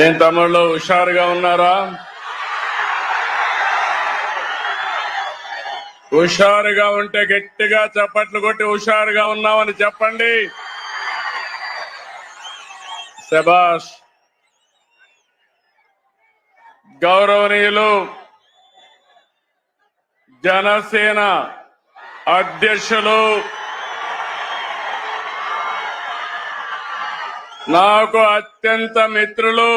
ఏం తమ్ముళ్ళు హుషారుగా ఉన్నారా? హుషారుగా ఉంటే గట్టిగా చప్పట్లు కొట్టి హుషారుగా ఉన్నామని చెప్పండి. శభాష్. గౌరవనీయులు జనసేన అధ్యక్షులు నాకు అత్యంత మిత్రులు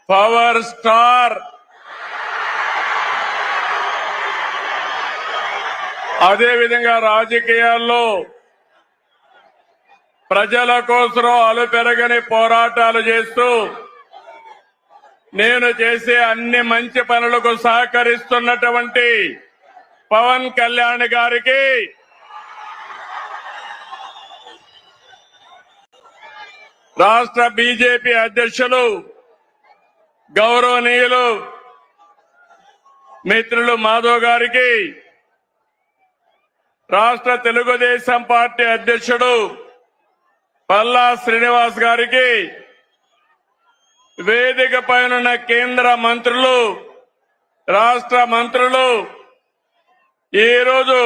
పవర్ స్టార్ అదేవిధంగా రాజకీయాల్లో ప్రజల కోసం అలుపెరగని పోరాటాలు చేస్తూ నేను చేసే అన్ని మంచి పనులకు సహకరిస్తున్నటువంటి పవన్ కళ్యాణ్ గారికి రాష్ట్ర బీజేపీ అధ్యక్షులు గౌరవనీయులు మిత్రులు మాధవ్ గారికి, రాష్ట్ర తెలుగుదేశం పార్టీ అధ్యక్షుడు పల్లా శ్రీనివాస్ గారికి, వేదిక పైన కేంద్ర మంత్రులు, రాష్ట్ర మంత్రులు, ఈరోజు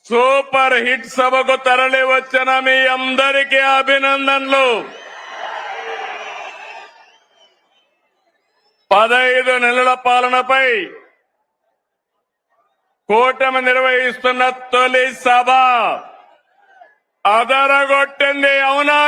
సూపర్ హిట్ సభకు తరలి వచ్చిన మీ అందరికీ అభినందనలు. 15 నెలల పాలనపై కూటమి నిర్వహిస్తున్న తొలి సభ అదరగొట్టింది. అవునా?